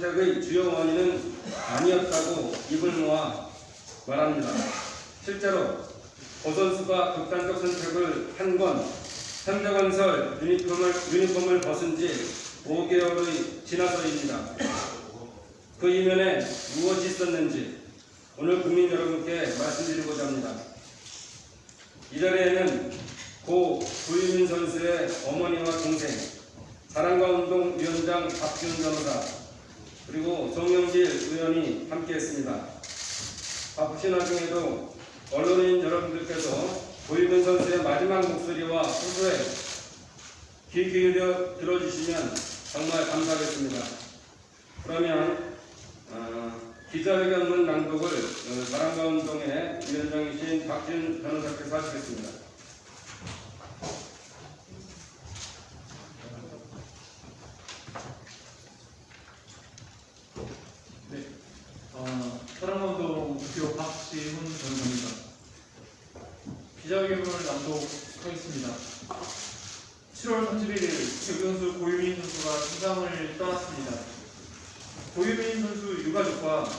선택의 주요 원인은 아니었다고 입을 모아 말합니다. 실제로 고 선수가 극단적 선택을 한 건 현대건설 유니폼을 벗은 지 5개월이 지나서입니다. 그 이면에 무엇이 있었는지 오늘 국민 여러분께 말씀드리고자 합니다. 이 자리에는 고 구유민 선수의 어머니와 동생, 사랑과 운동 위원장 박지훈 변호사, 그리고 정영길 의원이 함께했습니다. 바쁘신 와중에도 언론인 여러분들께서 고유민 선수의 마지막 목소리와 호소에 귀 기울여 들어주시면 정말 감사하겠습니다. 그러면 기자회견문 낭독을 사랑과 운동의 위원장이신 박지훈 변호사께서 하시겠습니다. 네, 사랑과 운동 대표 박지훈 변호사입니다. 기자회견문을 낭독하겠습니다. 7월 31일 배구 선수 고유민 선수가 세상을 떠났습니다. 고유민 선수 유가족과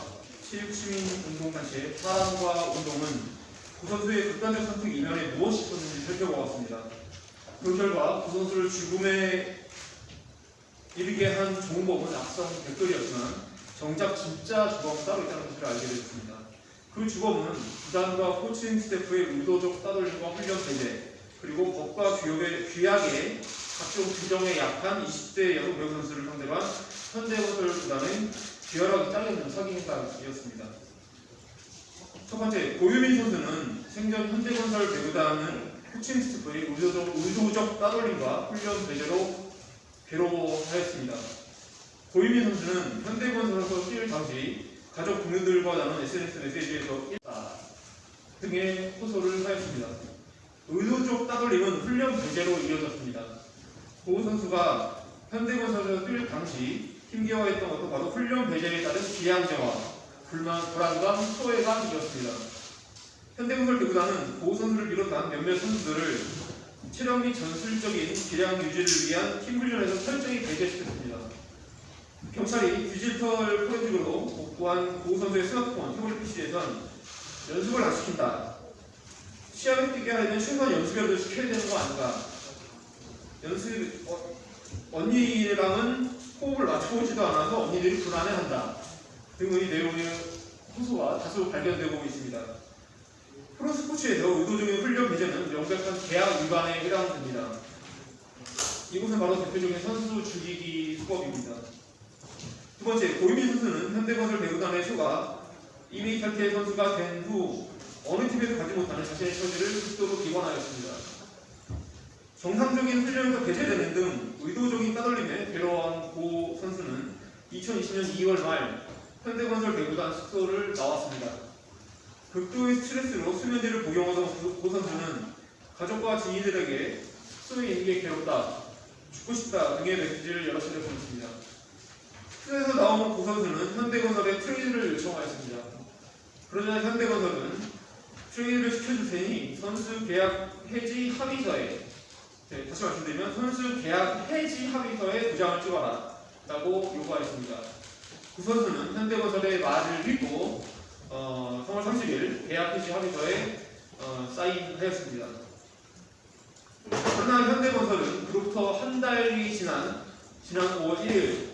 체육시민운동단체 사랑과 운동은 고 선수의 극단적 선택 이면에 무엇이 있었는지 살펴보았습니다. 그 결과 고 선수를 죽음에 이르게 한 종법은 악성 댓글이었지만 정작 진짜 주범은 따로 있다는 것을 알게 되었습니다. 그 주범은 구단과 코칭 스태프의 의도적 따돌림과 훈련 배제, 그리고 법과 규약에 각종 규정에 약한 20대 여성 배구 선수를 상대로 한 현대건설 구단의 비열하게 잘리는 사기 행사였습니다. 첫 번째, 고유민 선수는 생전 현대건설 배구단은 코칭 스태프의 의도적 따돌림과 훈련 배제로 괴로워하였습니다. 고유민 선수는 현대건설에서 뛰을 당시 가족 동료들과 나눈 SNS 메시지에서 등의 호소를 하였습니다. 의도적 따돌림은 훈련 배제로 이어졌습니다. 고 선수가 현대건설에서 뛸 당시 힘겨워했던 것도 바로 훈련 배제에 따른 기량제와 불안감, 소외감이었습니다. 현대건설 배구단은 고 선수를 비롯한 몇몇 선수들을 체력 및 전술적인 기량 유지를 위한 팀 훈련에서 철저히 배제시켰습니다. 경찰이 디지털 포렌식으로 복구한 고 선수의 스마트폰, 태블릿 PC에선 연습을 안 시킨다. 시합에 뛰게 하려면 최소한 연습이라도 시켜야 되는 거 아닌가. 언니랑은 호흡을 맞춰보지도 않아서 언니들이 불안해한다 등의 내용의 호소가 다수 발견되고 있습니다. 프로스포츠에서 의도적인 훈련 배제는 명백한 계약 위반에 해당됩니다. 이것은 바로 대표적인 선수 죽이기 수법입니다. 두 번째, 고유민 선수는 현대건설 배구단의 소가 이미 탈퇴 선수가 된 후 어느 팀에도 가지 못하는 자신의 처지를 극도로 비관하였습니다. 정상적인 훈련에서 배제되는 등 의도적인 따돌림에 괴로워한 고 선수는 2020년 2월 말 현대건설 배구단 숙소를 나왔습니다. 극도의 스트레스로 수면제를 복용하던 고 선수는 가족과 지인들에게 숙소에 있는 게 괴롭다, 죽고 싶다 등의 메시지를 여러 차례 보냈습니다. 숙소에서 나온 고 선수는 현대건설에 트레이드를 요청하였습니다. 그러자 현대건설은 트레이드를 시켜줄 테니 선수 계약 해지 합의서에, 다시 말씀드리면 선수 계약 해지 합의서에 도장을 찍어라 라고 요구하였습니다. 그 선수는 현대건설의 말을 믿고 3월 30일 계약 해지 합의서에 사인하였습니다. 그러나 현대건설은 그로부터 한 달이 지난 5월 1일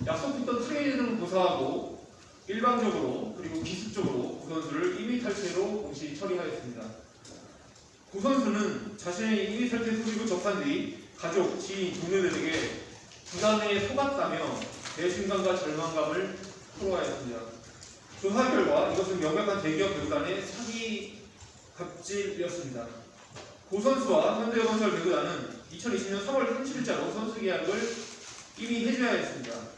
약속했던 트레이드는 고사하고 일방적으로 그리고 기습적으로 구 선수를 임의 탈퇴로 공시 처리하였습니다. 구 선수는 자신의 임의 탈퇴 소식을 접한 뒤 가족, 지인, 동료들에게 구단에 속았다며 배신감과 절망감을 토로하였습니다. 조사 결과 이것은 명백한 대기업 배구단의 사기 갑질이었습니다. 고 선수와 현대건설 배구단은 2020년 3월 30일자로 선수 계약을 이미 해지하였습니다.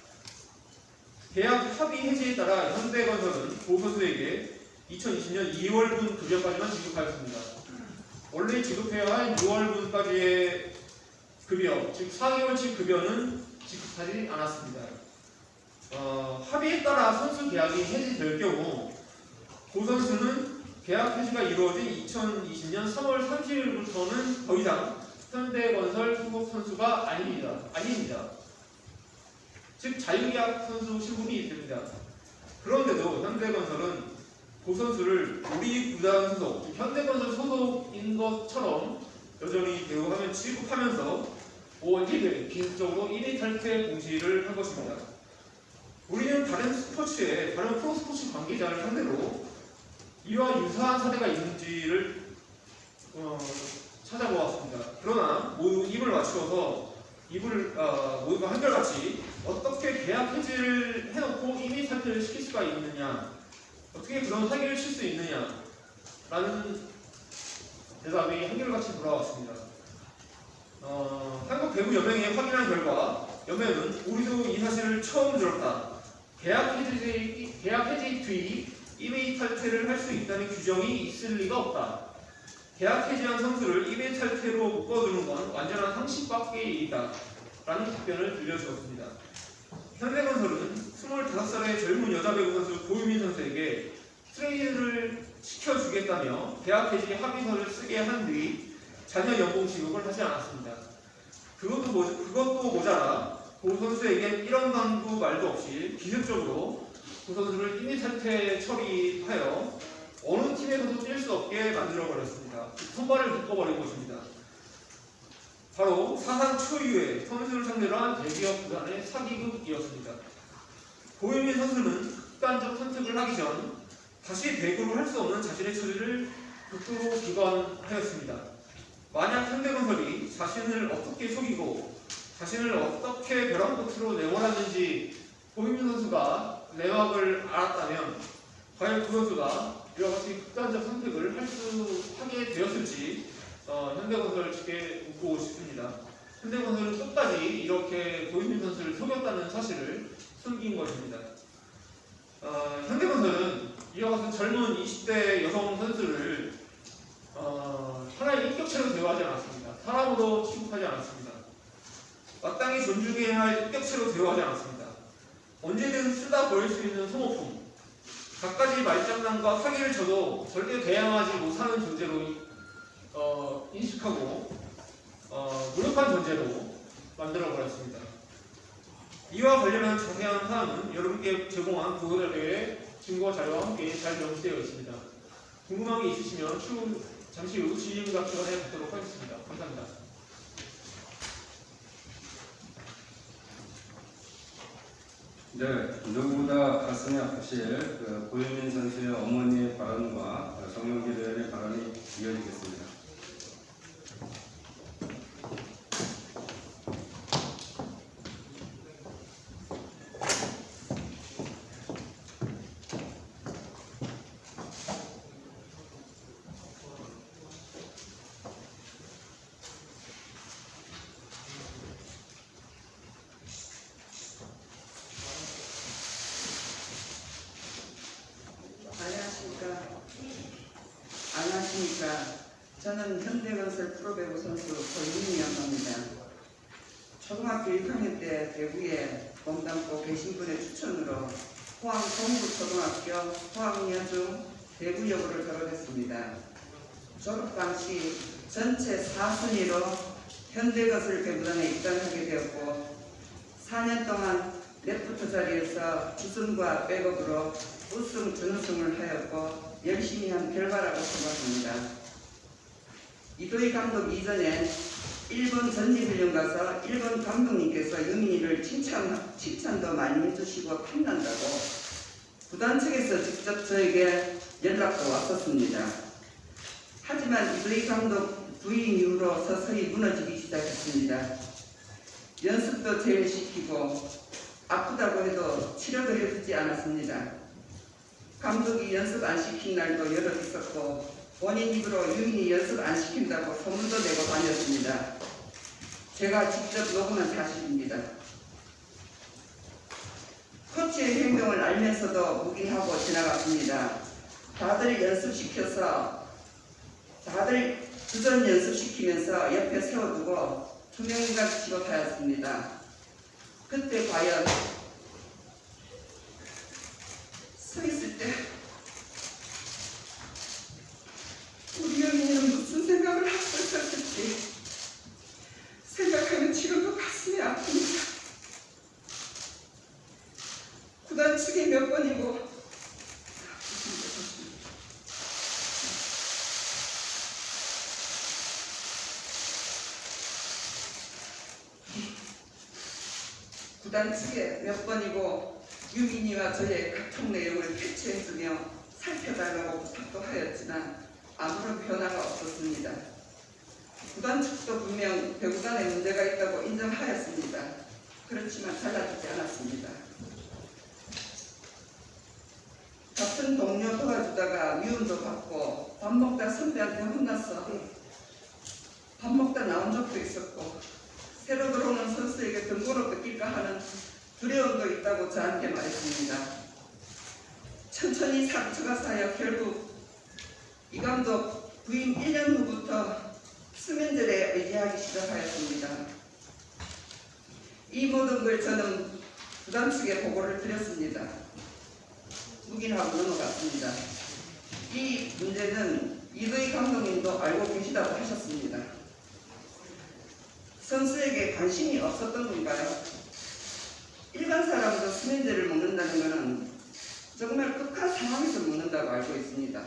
계약 합의 해지에 따라 현대건설은 고 선수에게 2020년 2월분 급여까지만 지급하였습니다. 원래 지급해야 할 6월분까지의 급여, 즉 4개월치 급여는 지급하지 않았습니다. 합의에 따라 선수 계약이 해지될 경우 고 선수는 계약 해지가 이루어진 2020년 3월 30일부터는 더 이상 현대건설 소속 선수가 아닙니다. 즉 자유계약 선수 신분이 있습니다. 그런데도 현대건설은 그 선수를 우리 구단 소속, 현대건설 소속인 것처럼 여전히 대우하면 취급하면서 5월 1일 기습적으로 1위 탈퇴 공지를 한 것입니다. 우리는 다른 스포츠에 다른 프로스포츠 관계자를 상대로 이와 유사한 사례가 있는지를 찾아보았습니다. 그러나 모두 입을 맞추어서 모두가 한결같이 어떻게 계약 해지를 해놓고 이미 탈퇴를 시킬 수가 있느냐, 어떻게 그런 사기를 칠 수 있느냐라는 대답이 한결같이 돌아왔습니다. 한국 배구 연맹에 확인한 결과 연맹은 우리도 이 사실을 처음 들었다. 계약 해지 뒤 이메일 탈퇴를 할 수 있다는 규정이 있을 리가 없다. 계약 해지한 선수를 이메일 탈퇴로 묶어두는 건 완전한 상식 밖의 일이다. 라는 답변을 들려주었습니다. 현대건설은 25살의 젊은 여자 배구 선수 고유민 선수에게 트레이드를 시켜주겠다며 계약 해지 합의서를 쓰게 한 뒤 자녀 연봉 지급을 하지 않았습니다. 그것도 모자라 고 선수에겐 이런 당부 말도 없이 기습적으로 고 선수를 임의 탈퇴 처리하여 어느 팀에서도 뛸 수 없게 만들어버렸습니다. 손발을 묶어버린 것입니다. 바로 사상 초유의 선수를 상대로 한 대기업 구단의 사기극이었습니다. 고유민 선수는 극단적 선택을 하기 전 다시 배구를 할 수 없는 자신의 처지를 극도로 비관하였습니다. 만약 현대건설이 자신을 어떻게 속이고 자신을 어떻게 벼랑 끝으로 내몰았는지 고유민 선수가 내막을 알았다면 과연 그 선수가 이와 같이 극단적 선택을 하게 되었을지 현대건설 측에 묻고 싶습니다. 현대건설은 끝까지 이렇게 고유민 선수를 속였다는 사실을 숨긴 것입니다. 현대건설은 이와 같은 젊은 20대 여성 선수를 하나의 인격체로 대우하지 않았습니다. 사람으로 취급하지 않았습니다. 마땅히 존중해야 할 인격체로 대우하지 않았습니다. 언제든 쓰다 버릴 수 있는 소모품, 갖가지 말장난과 사기를 쳐도 절대 대항하지 못하는 존재로 인식하고 무력한 존재로 만들어버렸습니다. 이와 관련한 자세한 사항은 여러분께 제공한 보도자료의 증거 자료와 함께 잘 명시되어 있습니다. 궁금한 게 있으시면 잠시 후 질의응답 시간에 갖도록 하겠습니다. 감사합니다. 네, 누구보다 가슴이 아프실 고유민 선수의 어머니의 발언과 정영길 의원의 발언이 이어지겠습니다. 안녕하십니까. 저는 현대건설 프로배구 선수 고유민이라고 합니다. 초등학교 6학년 때 대구에 몸담고 계신 분의 추천으로 포항 동부초등학교 포항여중 대구여고를 졸업했습니다. 졸업 당시 전체 4순위로 현대건설 배구단에 입단하게 되었고 4년 동안 레프트 자리에서 주승과 백업으로 우승, 준우승을 하였고 열심히 한 결과라고 생각합니다. 이도희 감독 이전에 일본 전지훈련 가서 일본 감독님께서 유민이를 칭찬도 많이 해주시고 탐난다고 구단 측에서 직접 저에게 연락도 왔었습니다. 하지만 이도희 감독 부임 이후로 서서히 무너지기 시작했습니다. 연습도 제외시키고 아프다고 해도 치료도 해주지 않았습니다. 감독이 연습 안 시킨 날도 여러 있었고 본인 입으로 유민이 연습 안 시킨다고 소문도 내고 다녔습니다. 제가 직접 녹음한 사실입니다. 코치의 행동을 알면서도 묵인하고 지나갔습니다. 다들 주전 연습시키면서 옆에 세워두고 투명인간 취급하였습니다. 그때 과연 서 있을 때 우리 연인은 무슨 생각을 하고 있었을지 생각하면 지금도 가슴이 아픕니다. 구단 측이 몇 번이고 구단 측에 몇 번이고 유민이와 저의 카톡 내용을 캐치해주며 살펴달라고 부탁도 하였지만 아무런 변화가 없었습니다. 구단 측도 분명 배구단에 문제가 있다고 인정하였습니다. 그렇지만 달라지지 않았습니다. 같은 동료 도와주다가 미움도 받고 밥 먹다 선배한테 혼났어. 밥 먹다 나온 적도 있었고 새로 들어오는 선수에게 등번호 뺏길까 하는 두려움도 있다고 저한테 말했습니다. 천천히 상처가 쌓여 결국 이 감독 부임 1년 후부터 수면제에 의지하기 시작하였습니다. 이 모든 걸 저는 구단 측에 보고를 드렸습니다. 묵인하고 넘어갔습니다. 이 문제는 이도희 감독님도 알고 계시다고 하셨습니다. 선수에게 관심이 없었던 건가요? 일반 사람도 수면제를 먹는다는 것은 정말 극한 상황에서 먹는다고 알고 있습니다.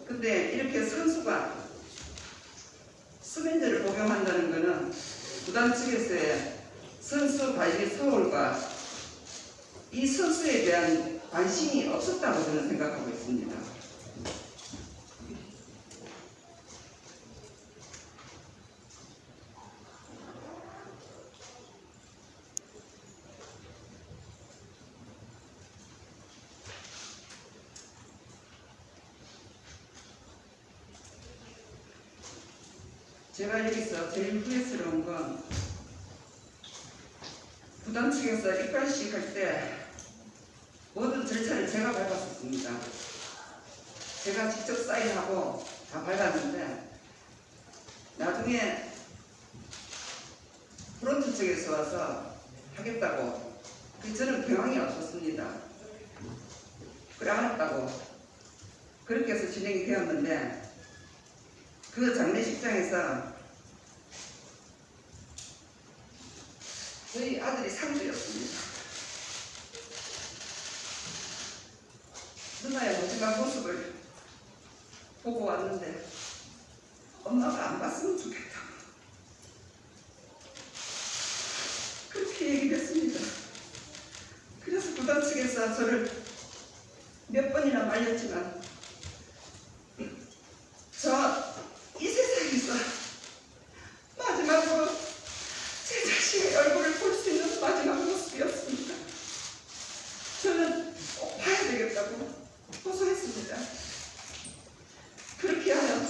근데 이렇게 선수가 수면제를 복용한다는 것은 구단 측에서의 선수 관리 소홀과 이 선수에 대한 관심이 없었다고 저는 생각하고 있습니다. 제가 여기서 제일 후회스러운 건 구단 측에서 입관식 할 때 모든 절차를 제가 밟았었습니다. 제가 직접 사인하고 다 밟았는데 나중에 프론트 측에서 와서 하겠다고 저는 경황이 없었습니다. 그래 알았다고 그렇게 해서 진행이 되었는데 그 장례식장에서 저희 아들이 상주였습니다. 누나의 마지막 모습을 보고 왔는데 엄마가 안 봤으면 좋겠다. 그렇게 얘기를 했습니다. 그래서 구단 측에서 저를 몇 번이나 말렸지만 이 세상에서 마지막으로 제 자신의 얼굴을 볼 수 있는 마지막 모습이었습니다. 저는 꼭 봐야 되겠다고 호소했습니다. 그렇게 하여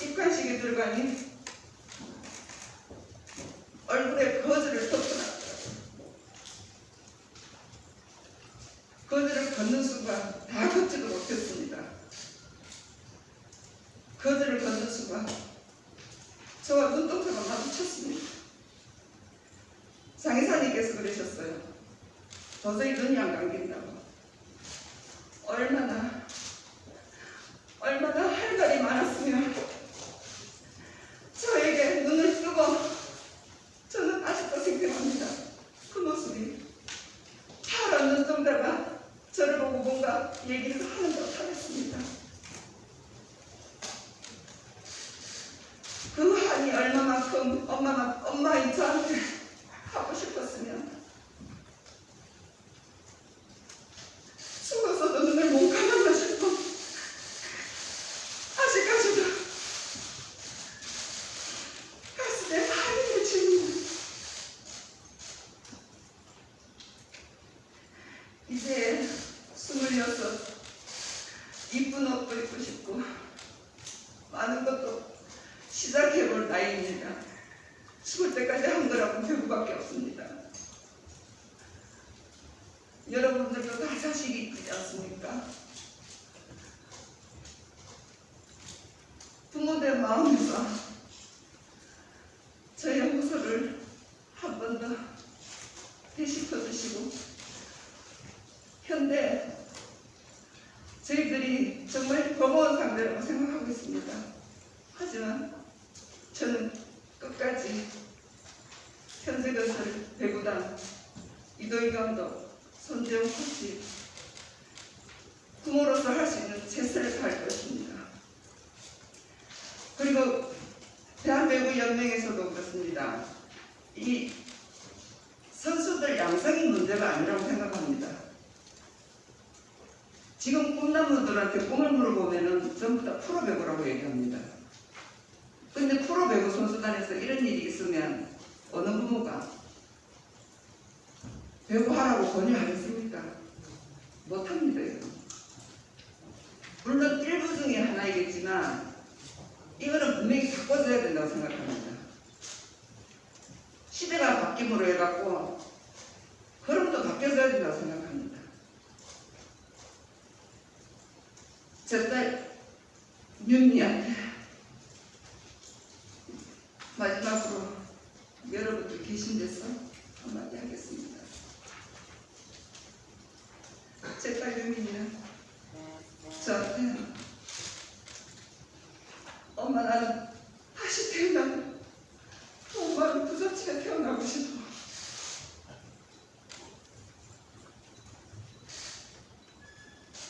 입관식에 들어가니 얼굴에 거즈를 덮어놨더라고요. 거즈를 걷는 순간 다 걷지도 못했습니다. 거즈를 걷는 순간 저와 눈동자가 마주쳤습니다. 장의사님께서 그러셨어요. 도저히 눈이 안 감긴다고. 얼마나 할 말이 많았으면 저에게 눈을 뜨고 저는 아직도 생생합니다. 그 모습이 파란 눈동자가 저를 보고 뭔가 얘기를 하는 듯 하겠습니다. 그 한이 얼마만큼 엄마인 저한테 하고 싶었으면 죽어서도 눈을 못 감았나 싶어 아직까지도 가슴에 한이 맺힙니다. 이제 26, 이쁜 옷도 입고 싶고 많은 것도 시작해볼 나이입니다. 죽을 때까지 한 거라고 배구밖에 없습니다. 여러분들도 다 자식이 있지 않습니까? 부모된 마음에서 저의 호소를 한 번 더 되짚어 주시고 현대 저희들이 정말 버거운 상대라고 생각하고 있습니다. 하지만 저는 끝까지 현대건설 배구단 이도희 감독 손재웅 코치 부모로서 할 수 있는 최선을 다할 것입니다. 그리고 대한배구연맹에서도 그렇습니다. 이 선수들 양성이 문제가 아니라고 생각합니다. 지금 꿈나무들한테 꿈을 물어보면은 전부 다 프로배구라고 얘기합니다. 근데 프로배구 선수단에서 이런 일이 있으면 어느 부모가 배구하라고 권유하겠습니까? 못합니다. 이거. 물론 일부 중에 하나이겠지만 이거는 분명히 바꿔줘야 된다고 생각합니다. 시대가 바뀜으로 해갖고 흐름도 바뀌어져야 된다고 생각합니다. 제 딸 윤미한테 마지막으로 여러분들 계신 데서 한마디 하겠습니다. 제 딸 윤미는 저한테 엄마 나는 다시 태어나면 엄마는 부잣집에 태어나고 싶어.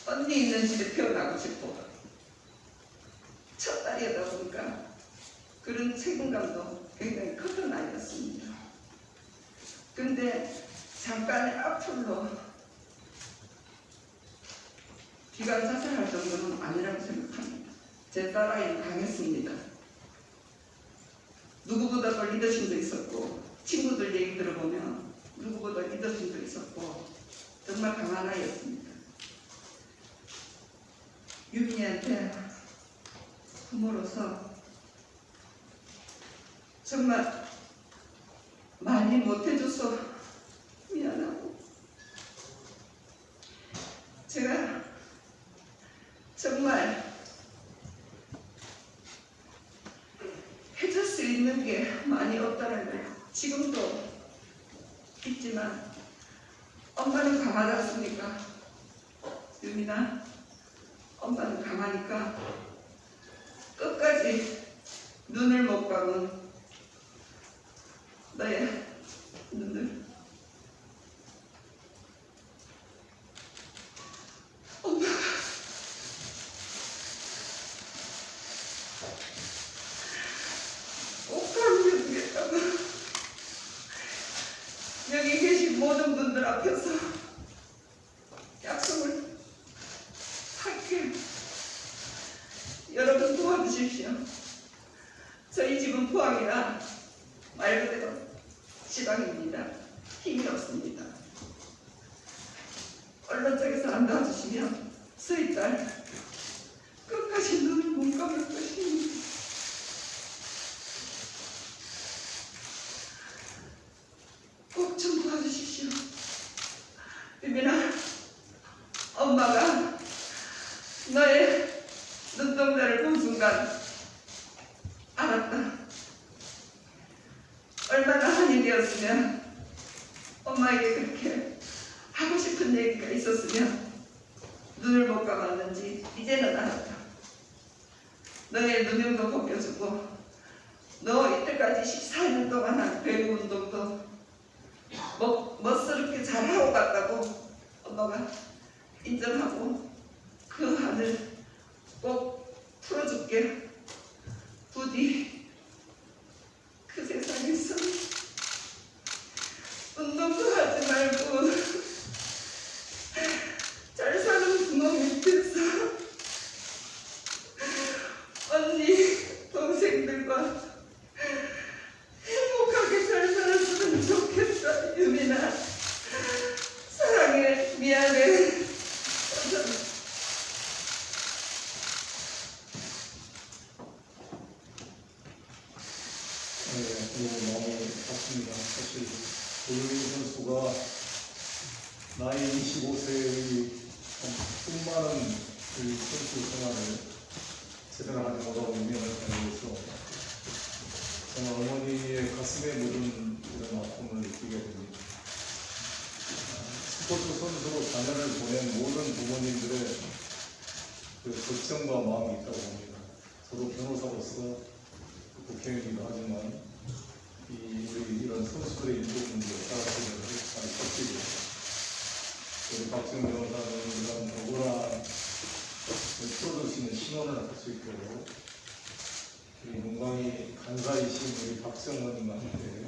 언니 있는 집에 태어나고 싶어. 첫 딸이다 보니까 그런 책임감도 굉장히 컸던 아이였습니다. 근데 잠깐의 악플로 기관사살할 정도는 아니라고 생각합니다. 제 딸아이는 강했습니다. 누구보다 더 리더십도 있었고 친구들 얘기 들어보면 누구보다 리더십도 있었고 정말 강한 아이였습니다. 유민이한테 부모로서 정말 많이 못해줘서 미안하고 제가 정말 해줄 수 있는 게 많이 없다는 걸 지금도 있지만 엄마는 강하지 않습니까? 유민아, 엄마는 강하니까 끝까지 눈을 못 감은 너의 눈을 엄마가 꼭 감겨주겠다고 여기 계신 모든 분들 앞에서 약속을 할게요. 여러분 도와주십시오. 저희 집은 포항이라 말 그대로 지방입니다. 힘이 없습니다. 언론 쪽에서 안 도와주시면 저희 딸 끝까지 눈을 못 감을 것입니다. 꼭 좀 도와주십시오. 유민아, 엄마가 너의 눈동자를 본 순간 알았다. 얼마나 한이 되었으면 엄마에게 그렇게 하고 싶은 얘기가 있었으면 눈을 못 감았는지 이제는 알았다. 너의 누명도 벗겨주고 너 이때까지 14년 동안 한 배구 운동도 멋스럽게 잘하고 갔다고 엄마가 인정하고 그 한을 꼭 풀어줄게. 부디 그 세상에서 운동도 하지 말고 잘 사는 부모 밑에서 언니, 동생들과 행복하게 잘 살았으면 좋겠다. 유민아, 사랑해. 미안해. 감사합니다. 너무 좋습니다. 사실 조용희 선수가 나이 25세의 수많은 그 선수 생활을 제대로 하지 못하고 운명을 가지고서 정말 어머니의 가슴에 묻은 이런 아픔을 느끼게 됩니다. 스포츠 선수로 자녀를 보낸 모든 부모님들의 그 걱정과 마음이 있다고 봅니다. 저도 변호사로서 국회의원이기도 하지만 우리 이런 선수들의 인권 문제, 사회적으로 잘 섞이고 우리 박지훈 변호사는 이런 억울한 풀어줄 수 있는 신원을 할 수 있도록 우리 문광희 간사이신 우리 박정원님과 함께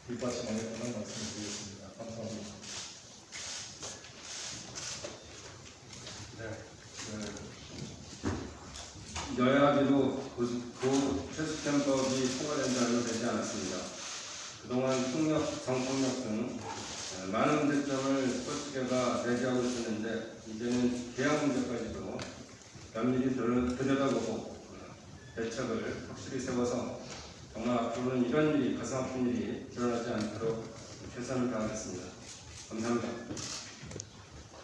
뒷받침하겠다는 말씀을 드리겠습니다. 감사합니다. 여야비로 최숙현법이 통과된 지 얼마 되지 않았습니다. 그동안 성폭력 등 많은 문제점을 스포츠계가 대지하고 있었는데 이제는 계약 문제까지도 면밀히 들여다보고 대책을 확실히 세워서 정말 앞으로는 이런 일이 가슴 아픈 일이 일어나지 않도록 최선을 다하겠습니다. 감사합니다.